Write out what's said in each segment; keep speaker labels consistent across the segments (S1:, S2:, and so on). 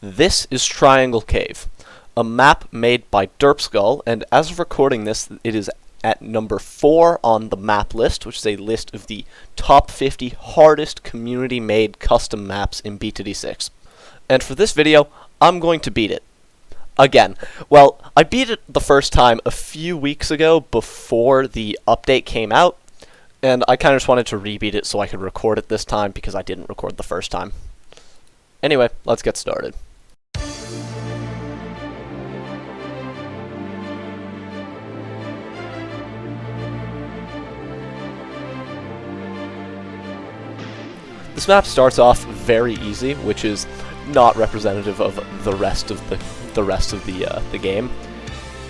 S1: This is Triangle Cave, a map made by Derpskull, and as of recording this, it is at number 4 on the map list, which is a list of the top 50 hardest community-made custom maps in BTD6. And for this video, I'm going to beat it. Again. Well, I beat it the first time a few weeks ago before the update came out, and I kind of just wanted to rebeat it so I could record it this time because I didn't record the first time. Anyway, let's get started. This map starts off very easy, which is not representative of the rest of the game,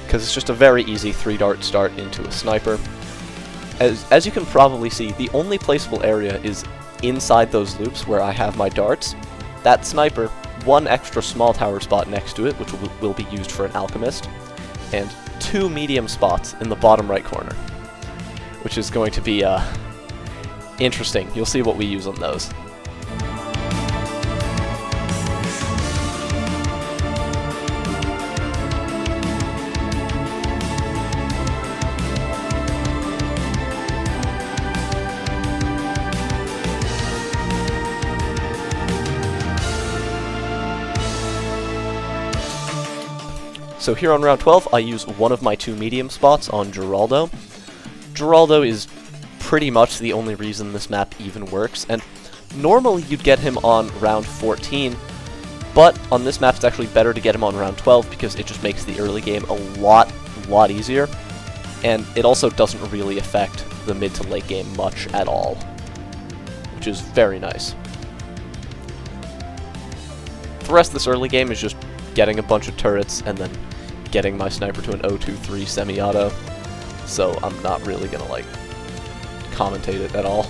S1: because it's just a very easy 3-dart start into a sniper. As you can probably see, the only placeable area is inside those loops where I have my darts. That sniper, one extra small tower spot next to it, which will be used for an alchemist, and 2 medium spots in the bottom right corner, which is going to be interesting. You'll see what we use on those. So here on round 12, I use one of my 2 medium spots on Geraldo. Geraldo is pretty much the only reason this map even works, and normally you'd get him on round 14, but on this map it's actually better to get him on round 12 because it just makes the early game a lot easier, and it also doesn't really affect the mid to late game much at all, which is very nice. The rest of this early game is just getting a bunch of turrets and then getting my sniper to an 0-2-3 semi-auto, so I'm not really gonna commentate it at all.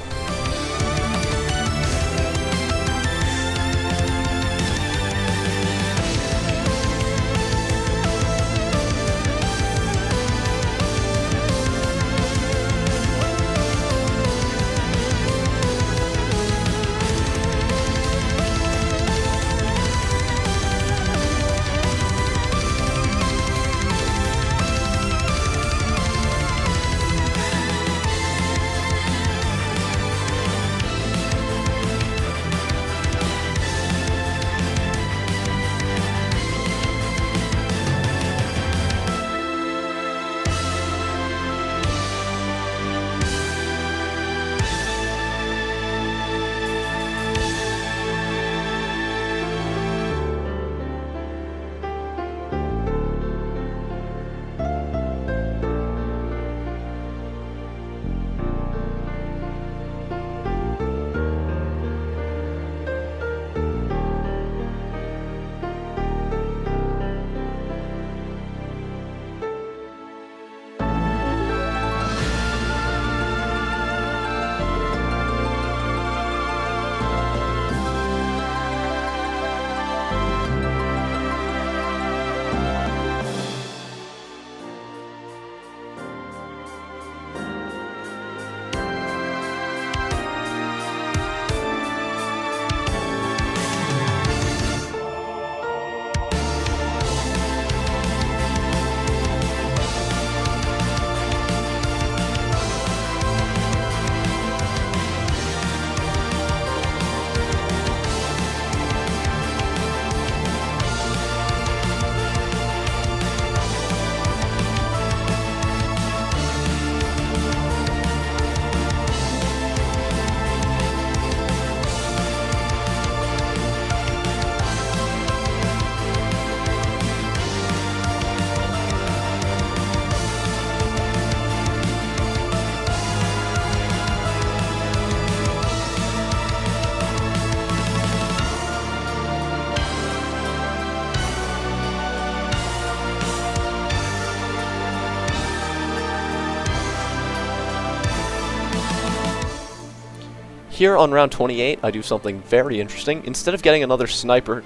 S1: Here on round 28, I do something very interesting. Instead of getting another sniper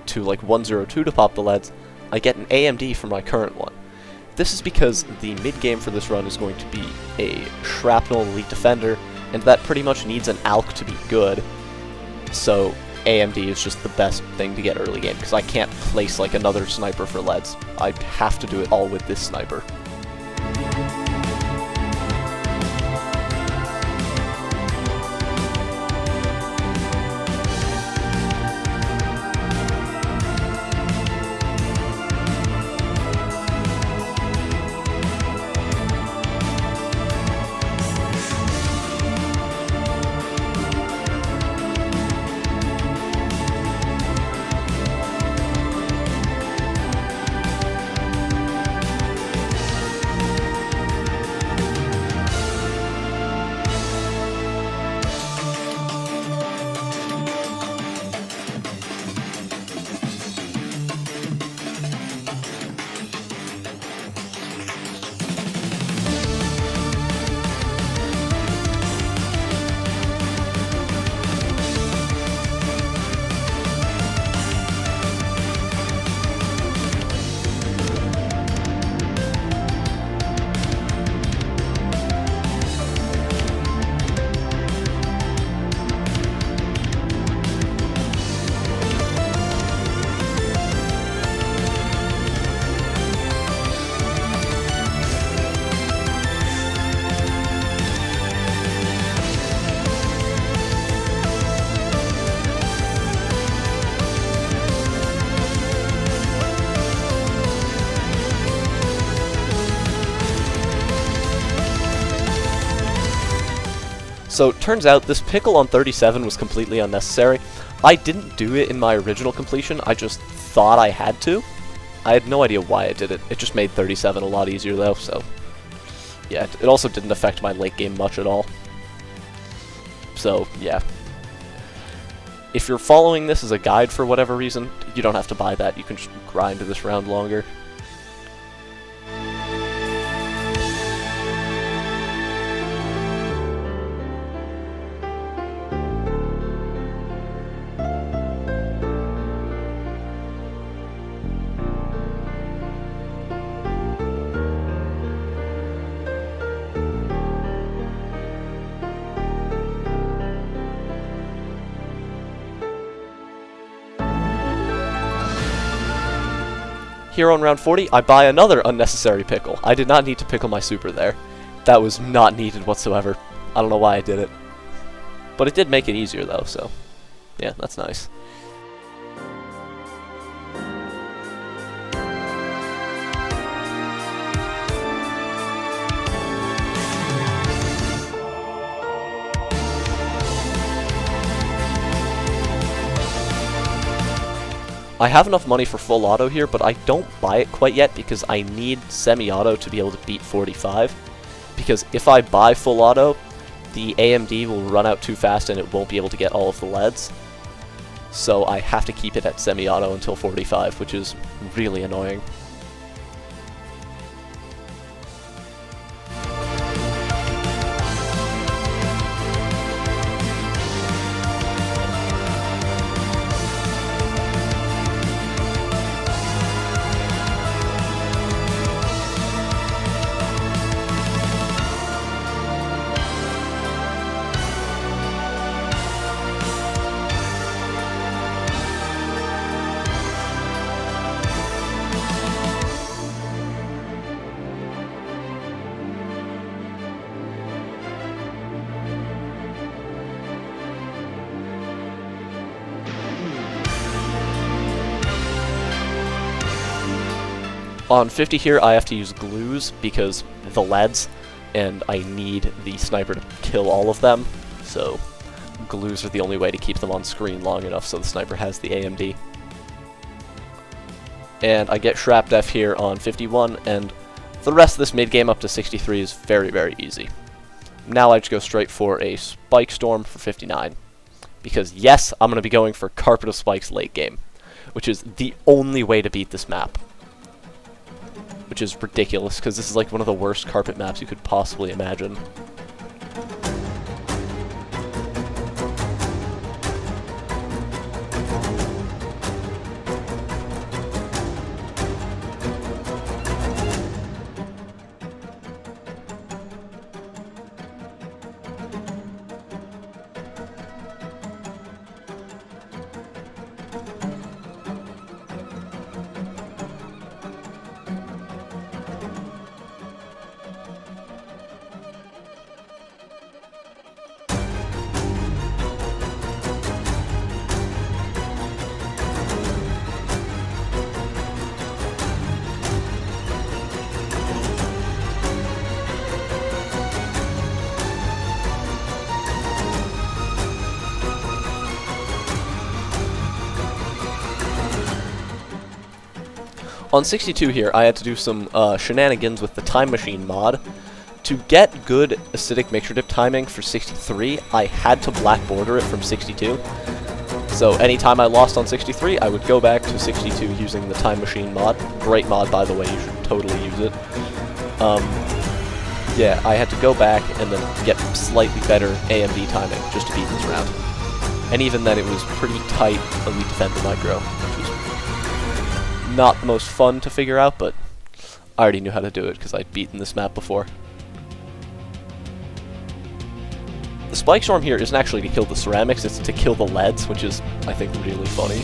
S1: to 102 to pop the leads, I get an AMD from my current one. This is because the mid-game for this run is going to be a Shrapnel Elite Defender, and that pretty much needs an ALK to be good. So AMD is just the best thing to get early game, because I can't place like another sniper for leads. I have to do it all with this sniper. So, turns out this pickle on 37 was completely unnecessary. I didn't do it in my original completion, I just thought I had to. I had no idea why I did it. It just made 37 a lot easier though, so... yeah, it also didn't affect my late game much at all. So, yeah. If you're following this as a guide for whatever reason, you don't have to buy that, you can just grind this round longer. Here on round 40, I buy another unnecessary pickle. I did not need to pickle my super there. That was not needed whatsoever. I don't know why I did it. But it did make it easier though, so... yeah, that's nice. I have enough money for full auto here, but I don't buy it quite yet because I need semi-auto to be able to beat 45. Because if I buy full auto, the AMD will run out too fast and it won't be able to get all of the leads. So I have to keep it at semi-auto until 45, which is really annoying. On 50 here, I have to use glues because the leads, and I need the sniper to kill all of them, so glues are the only way to keep them on screen long enough so the sniper has the AMD. And I get Shrap Def here on 51, and the rest of this mid-game up to 63 is very, very easy. Now I just go straight for a Spike Storm for 59, because yes, I'm going to be going for Carpet of Spikes late game, which is the only way to beat this map. Which is ridiculous, because this is like one of the worst carpet maps you could possibly imagine. On 62 here, I had to do some shenanigans with the Time Machine mod. To get good acidic mixture dip timing for 63, I had to black border it from 62. So anytime I lost on 63, I would go back to 62 using the Time Machine mod. Great mod, by the way, you should totally use it. Yeah, I had to go back and then get slightly better AMD timing just to beat this round. And even then, it was pretty tight Elite Defender micro, which was not the most fun to figure out, but I already knew how to do it because I'd beaten this map before. The Spike Storm here isn't actually to kill the ceramics, it's to kill the leads, which is, I think, really funny.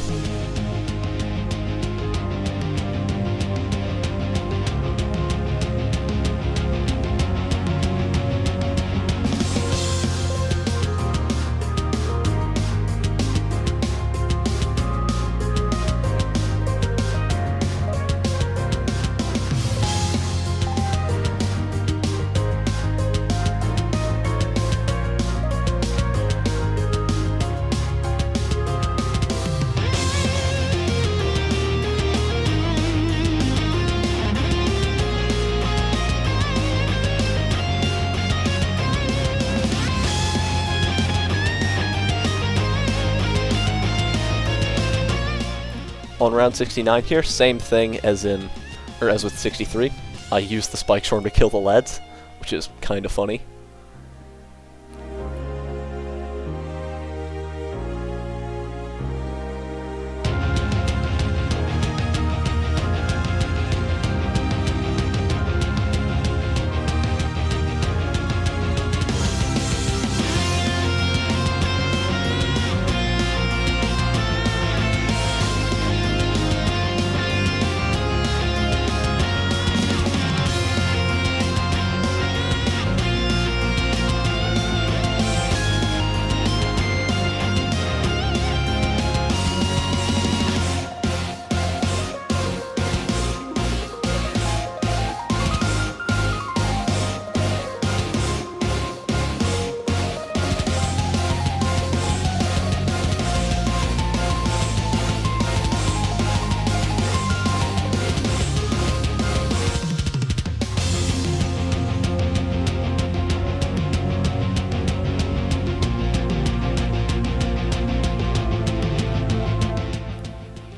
S1: On round 69 here, same thing as with 63. I used the Spike Storm to kill the leads, which is kind of funny.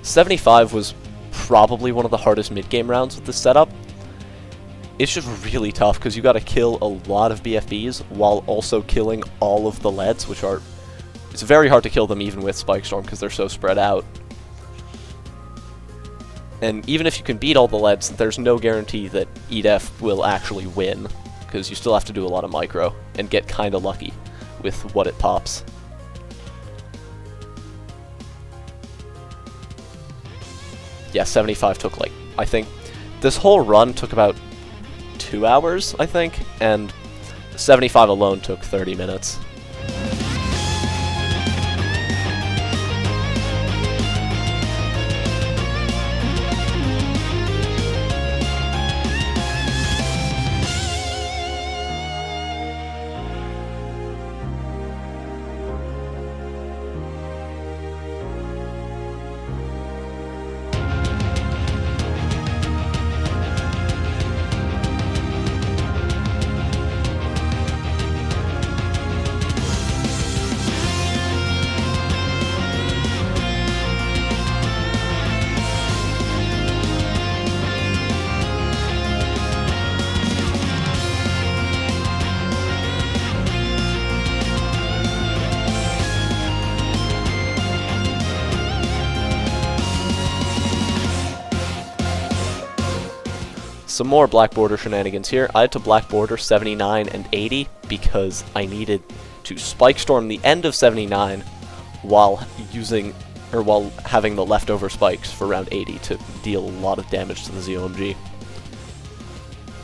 S1: '75 was probably one of the hardest mid-game rounds with this setup. It's just really tough because you got to kill a lot of BFBs while also killing all of the leads, which are... It's very hard to kill them even with Spike Storm because they're so spread out. And even if you can beat all the leads, there's no guarantee that EDF will actually win, because you still have to do a lot of micro and get kind of lucky with what it pops. Yeah, 75 took, like, I think, this whole run took about 2 hours, I think, and 75 alone took 30 minutes. Some more black border shenanigans here. I had to black border 79 and 80 because I needed to Spike Storm the end of 79 while having the leftover spikes for round 80 to deal a lot of damage to the ZOMG.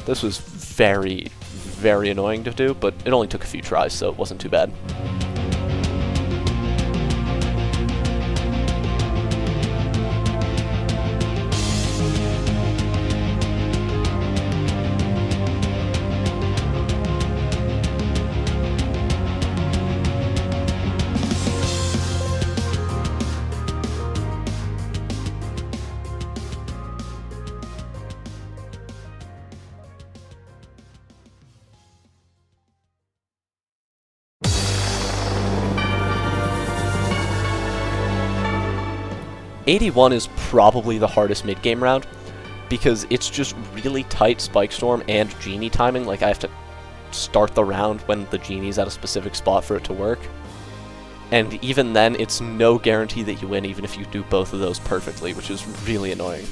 S1: This was very, very annoying to do, but it only took a few tries, so it wasn't too bad. 81 is probably the hardest mid-game round, because it's just really tight Spike Storm and Genie timing. Like, I have to start the round when the Genie's at a specific spot for it to work. And even then, it's no guarantee that you win, even if you do both of those perfectly, which is really annoying.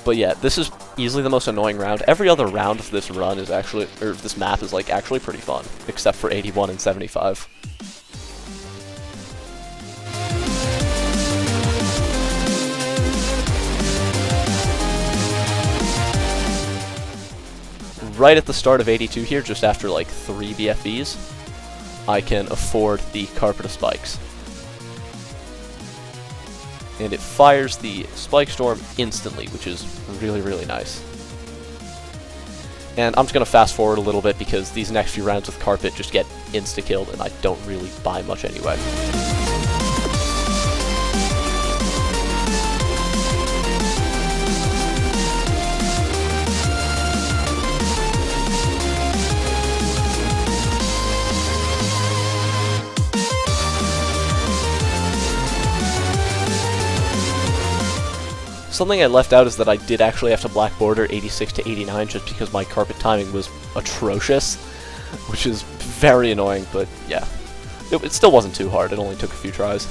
S1: But yeah, this is easily the most annoying round. Every other round of this run is actually, or this map is like actually pretty fun, except for 81 and 75. Right at the start of 82 here, just after like 3 BFBs, I can afford the Carpet of Spikes. And it fires the Spike Storm instantly, which is really, really nice. And I'm just going to fast forward a little bit because these next few rounds with Carpet just get insta-killed and I don't really buy much anyway. Something I left out is that I did actually have to black border 86 to 89 just because my Carpet timing was atrocious, which is very annoying, but yeah. It still wasn't too hard, it only took a few tries.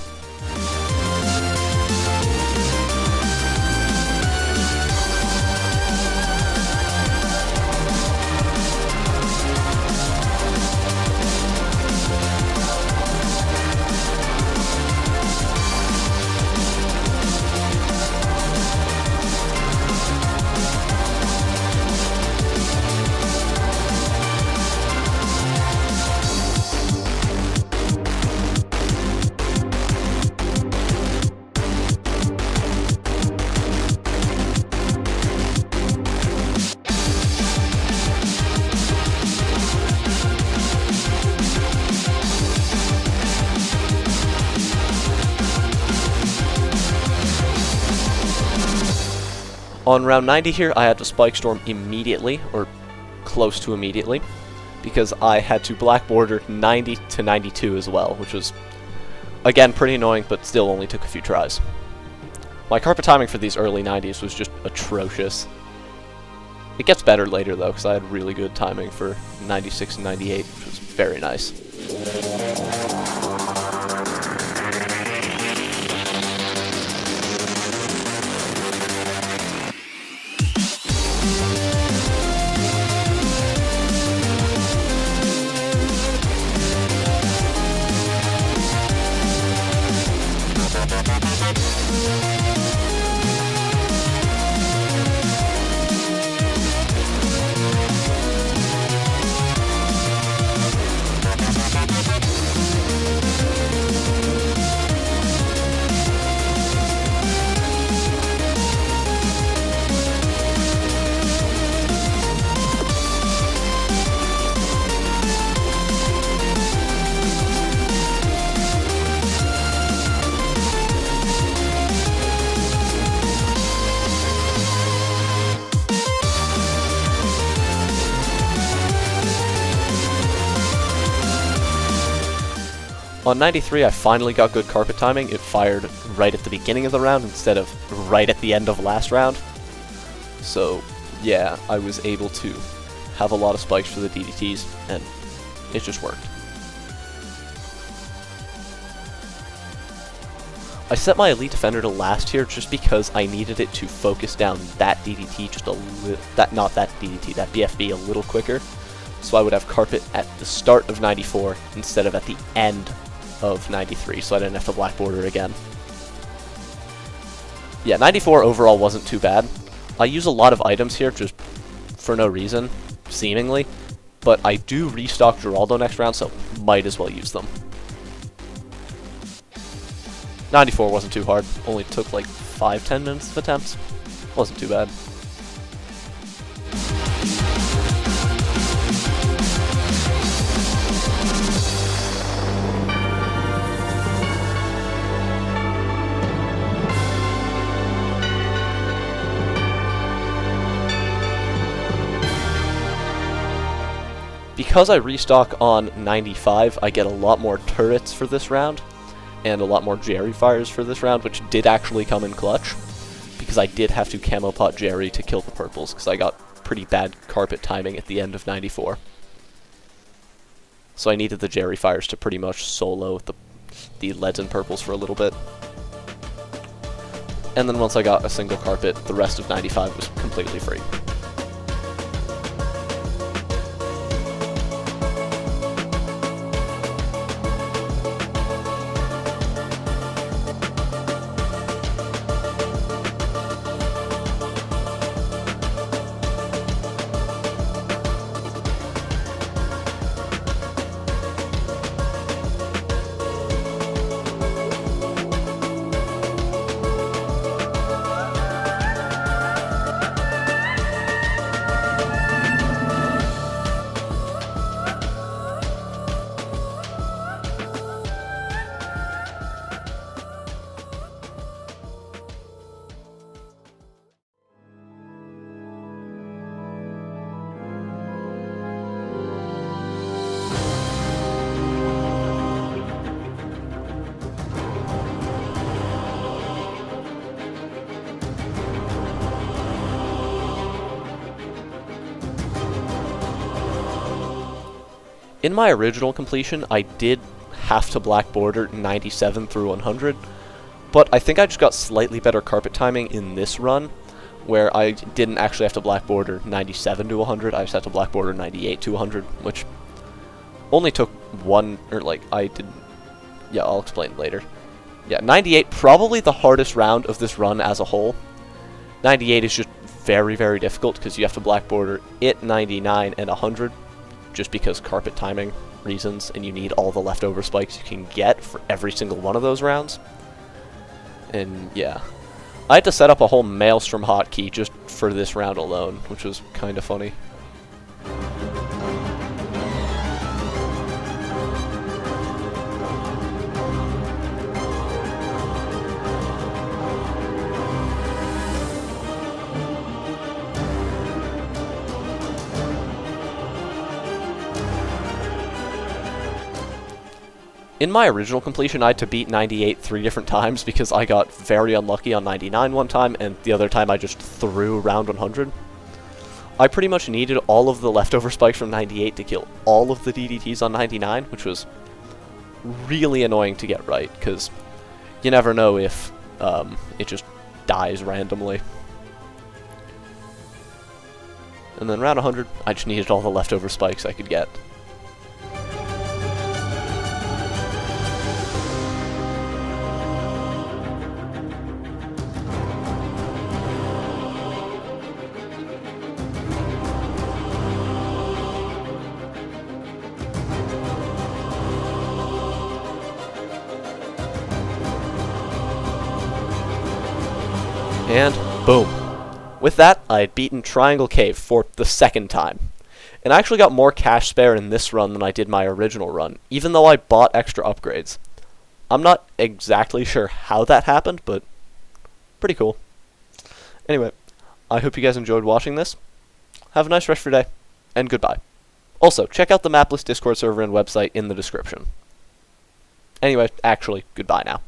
S1: On round 90 here, I had to Spike Storm immediately, or close to immediately, because I had to black border 90 to 92 as well, which was, again, pretty annoying, but still only took a few tries. My Carpet timing for these early 90s was just atrocious. It gets better later, though, because I had really good timing for 96 and 98, which was very nice. On 93, I finally got good Carpet timing. It fired right at the beginning of the round instead of right at the end of last round. So, yeah, I was able to have a lot of spikes for the DDTs, and it just worked. I set my Elite Defender to last here just because I needed it to focus down that DDT just a little, that BFB a little quicker. So I would have Carpet at the start of 94 instead of at the end of 93, so I didn't have to black border again. Yeah, 94 overall wasn't too bad. I use a lot of items here just for no reason, seemingly, but I do restock Geraldo next round, so might as well use them. 94 wasn't too hard, only took like 5-10 minutes of attempts. Wasn't too bad. Because I restock on 95, I get a lot more turrets for this round, and a lot more Jerry fires for this round, which did actually come in clutch, because I did have to camo pot Jerry to kill the purples, because I got pretty bad carpet timing at the end of 94. So I needed the Jerry fires to pretty much solo the leads and purples for a little bit. And then once I got a single carpet, the rest of 95 was completely free. In my original completion, I did have to black border 97 through 100, but I think I just got slightly better carpet timing in this run, where I didn't actually have to black border 97 to 100, I just had to black border 98 to 100, which only took one, or like, yeah, I'll explain later. Yeah, 98, probably the hardest round of this run as a whole. 98 is just very, very difficult, because you have to black border it, 99, and 100, just because carpet timing reasons, and you need all the leftover spikes you can get for every single one of those rounds. And yeah, I had to set up a whole Maelstrom hotkey just for this round alone, which was kind of funny. In my original completion, I had to beat 98 3 different times because I got very unlucky on 99 one time, and the other time I just threw round 100. I pretty much needed all of the leftover spikes from 98 to kill all of the DDTs on 99, which was really annoying to get right, because you never know if it just dies randomly. And then round 100, I just needed all the leftover spikes I could get. And boom. With that, I had beaten Triangle Cave for the second time. And I actually got more cash spare in this run than I did my original run, even though I bought extra upgrades. I'm not exactly sure how that happened, but pretty cool. Anyway, I hope you guys enjoyed watching this. Have a nice rest of your day, and goodbye. Also, check out the Mapless Discord server and website in the description. Anyway, actually, goodbye now.